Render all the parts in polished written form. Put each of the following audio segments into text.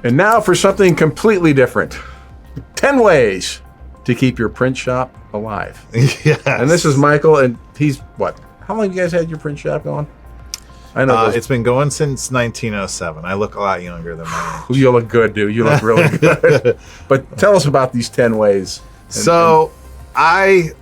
And now for something completely different. 10 ways to keep your print shop alive. Yes. And this is Michael, and he's what? How long have you guys had your print shop going? I know it's been going since 1907. I look a lot younger than my age. You look good, dude. You look really good. But tell us about these 10 ways. I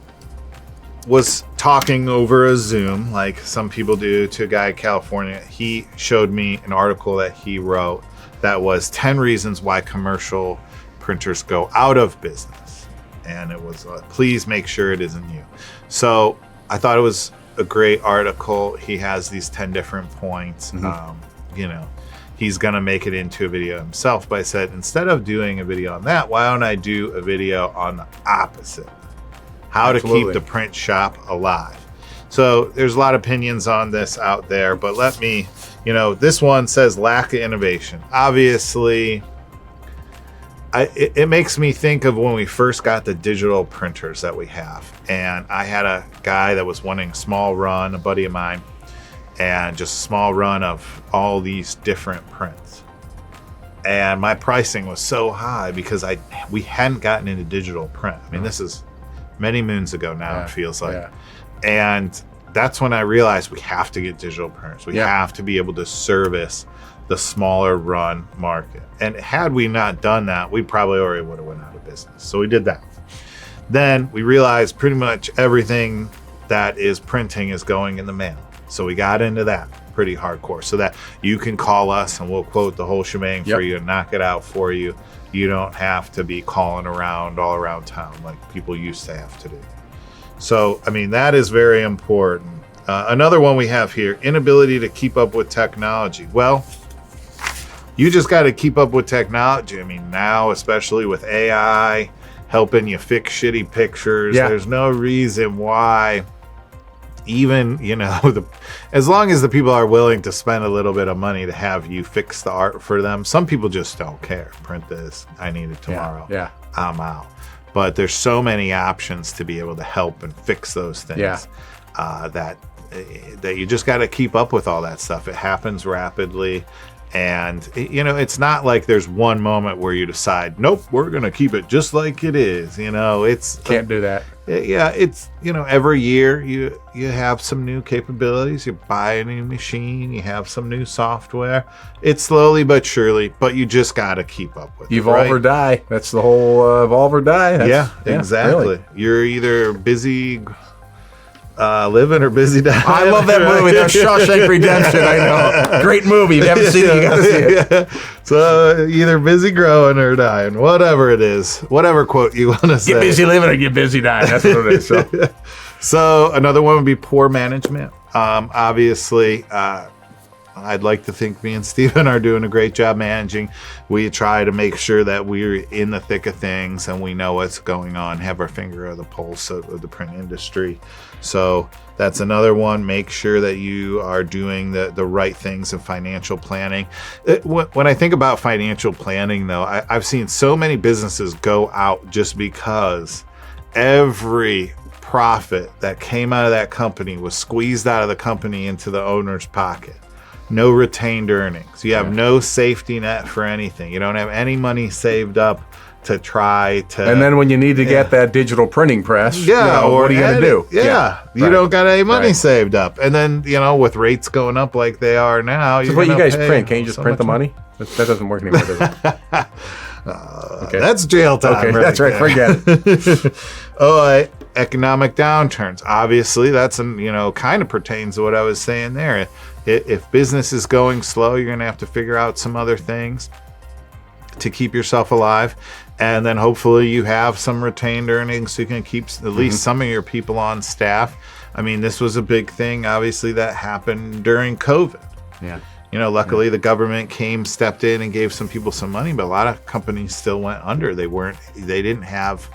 was talking over a Zoom, like some people do, to a guy in California. He showed me an article that he wrote that was 10 reasons why commercial printers go out of business. And it was, please make sure it isn't you. So I thought it was a great article. He has these 10 different points. He's going to make it into a video himself. But I said, instead of doing a video on that, why don't I do a video on the opposite? How Absolutely. to keep the print shop alive. So there's a lot of opinions on this out there, but let me, this one says lack of innovation. Obviously, it makes me think of when we first got the digital printers that we have. And I had a guy that was wanting a small run, a buddy of mine, and just a small run of all these different prints. And my pricing was so high because we hadn't gotten into digital print. I mean, this is many moons ago now, it feels like. Yeah. And that's when I realized we have to get digital printers. We have to be able to service the smaller run market. And had we not done that, we probably already would have went out of business. So we did that. Then we realized pretty much everything that is printing is going in the mail. So we got into that pretty hardcore so that you can call us and we'll quote the whole shebang for you and knock it out for you. You don't have to be calling around all around town like people used to have to do. So, I mean, that is very important. Another one we have here, inability to keep up with technology. Well, you just got to keep up with technology. I mean, now, especially with AI helping you fix shitty pictures, there's no reason why even, as long as the people are willing to spend a little bit of money to have you fix the art for them. Some people just don't care. Print this. I need it tomorrow. Yeah. I'm out. But there's so many options to be able to help and fix those things that you just got to keep up with all that stuff. It happens rapidly. And, it's not like there's one moment where you decide, nope, we're going to keep it just like it is. Can't do that. Yeah, it's, every year you have some new capabilities. You buy a new machine, you have some new software. It's slowly but surely, but you just got to keep up with Evolve or die. That's the whole evolve or die. Exactly. Really. You're either busy living or busy dying. I love that movie. That's Shawshank Redemption. I know. Great movie. If you haven't seen it, you got to see it. Yeah. So either busy growing or dying, whatever it is, whatever quote you want to say. Get busy living or get busy dying. That's what it is. So another one would be poor management. Obviously, I'd like to think me and Steven are doing a great job managing. We try to make sure that we're in the thick of things and we know what's going on, have our finger on the pulse of the print industry. So that's another one. Make sure that you are doing the right things in financial planning. When I think about financial planning, though, I've seen so many businesses go out just because every profit that came out of that company was squeezed out of the company into the owner's pocket. No retained earnings. You have no safety net for anything. You don't have any money saved up to try to. And then when you need to get that digital printing press, or what are you going to do? You don't got any money saved up. And then, with rates going up like they are now. So what you guys print? Can't you just print the money? That doesn't work anymore, does it? That's jail time. Okay, that's right. Forget it. Economic downturns. Obviously, that's kind of pertains to what I was saying there. If business is going slow, you're going to have to figure out some other things to keep yourself alive. And then hopefully you have some retained earnings so you can keep at least some of your people on staff. I mean, this was a big thing, obviously, that happened during COVID. Yeah. Luckily the government stepped in and gave some people some money, but a lot of companies still went under. They didn't have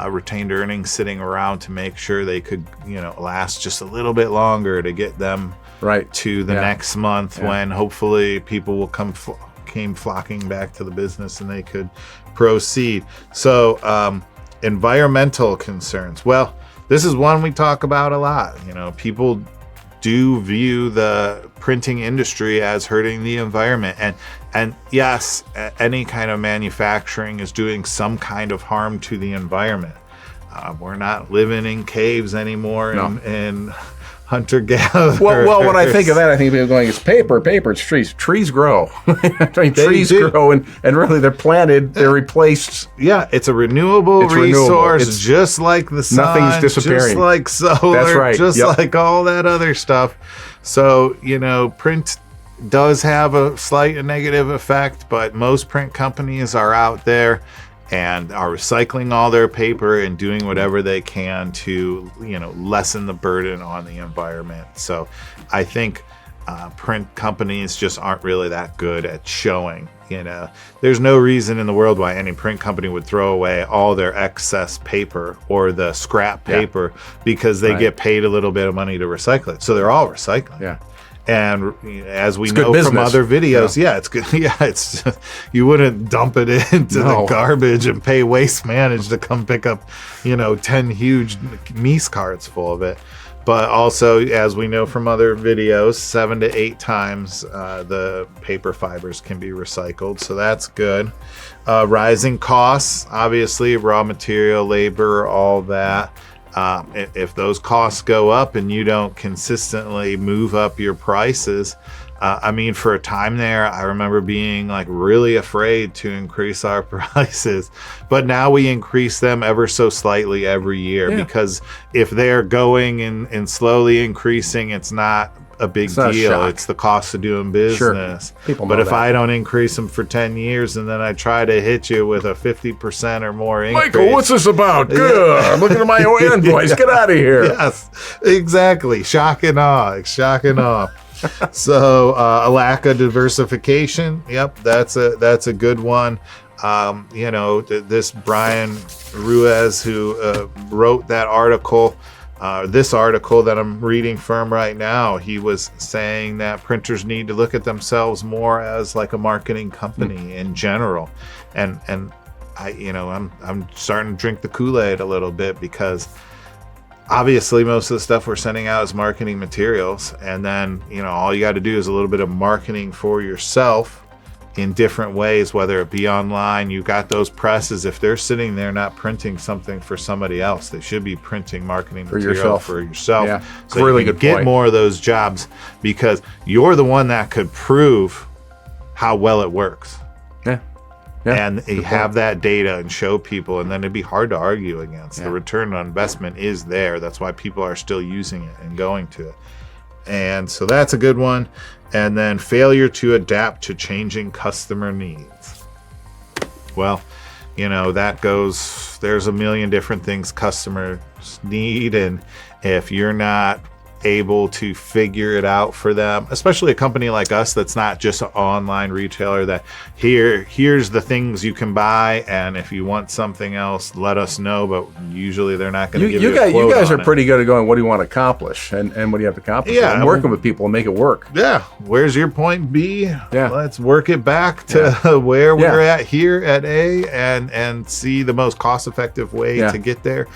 retained earnings sitting around to make sure they could, last just a little bit longer to get them to the next month when hopefully people will came flocking back to the business and they could proceed. So environmental concerns. Well, this is one we talk about a lot. People do view the printing industry as hurting the environment. And yes, any kind of manufacturing is doing some kind of harm to the environment. We're not living in caves anymore and hunter-gatherers. Well, when I think of that, I think people going, it's paper, it's trees. Trees grow. I mean, trees grow, and really they're planted, they're replaced. Yeah, it's a renewable resource, it's just like the sun. Nothing's disappearing. Just like solar. That's right. Just like all that other stuff. So, print does have a slight negative effect, but most print companies are out there and are recycling all their paper and doing whatever they can to, lessen the burden on the environment. So I think print companies just aren't really that good at showing. There's no reason in the world why any print company would throw away all their excess paper or the scrap paper because they get paid a little bit of money to recycle it. So they're all recycling. Yeah. And as we know from other videos, it's good. Yeah, it's you wouldn't dump it into the garbage and pay Waste Manage to come pick up, 10 huge meat carts full of it. But also, as we know from other videos, 7 to 8 times the paper fibers can be recycled. So that's good. Rising costs, obviously, raw material, labor, all that. If those costs go up and you don't consistently move up your prices, for a time there, I remember being really afraid to increase our prices, but now we increase them ever so slightly every year because if they're going and slowly increasing, it's not a big deal. It's the cost of doing business. People know but if that. I don't increase them for 10 years and then I try to hit you with a 50% or more increase. Michael, what's this about? Good. I'm looking at my invoice. Get out of here. Yes, exactly. Shock and awe. So a lack of diversification. Yep, that's a good one. This Brian Ruiz who wrote that article, this article that I'm reading from right now, he was saying that printers need to look at themselves more as like a marketing company in general. And I'm starting to drink the Kool-Aid a little bit because obviously most of the stuff we're sending out is marketing materials, and then all you got to do is a little bit of marketing for yourself in different ways, whether it be online. You've got those presses. If they're sitting there not printing something for somebody else, they should be printing marketing material for yourself. Yeah, so really you can good get point. more of those jobs because you're the one that could prove how well it works. And you have that data and show people, and then it'd be hard to argue against. The return on investment is there. That's why people are still using it and going to it. And so that's a good one. And then failure to adapt to changing customer needs. Well, that goes, there's a million different things customers need. And if you're not able to figure it out for them, especially a company like us that's not just an online retailer, that here's the things you can buy, and if you want something else, let us know. But usually they're not going to give you a quote. You guys are pretty good at going, what do you want to accomplish, and what do you have to accomplish, and working with people and make it work. Where's your point B? Let's work it back to where we're at here at A, and see the most cost-effective way to get there.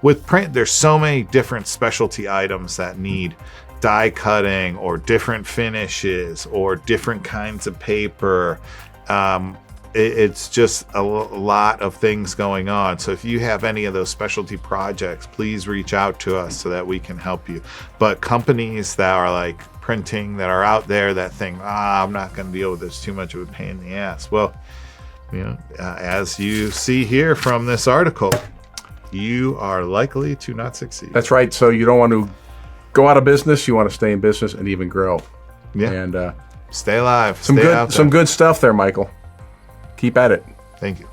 With print, there's so many different specialty items that need die cutting or different finishes or different kinds of paper. It's just a lot of things going on. So if you have any of those specialty projects, please reach out to us so that we can help you. But companies that are like printing, that are out there that think, I'm not going to deal with this, too much of a pain in the ass. Well, as you see here from this article, you are likely to not succeed. That's right. So you don't want to go out of business. You want to stay in business and even grow. And stay alive. Some good stuff there, Michael. Keep at it. Thank you.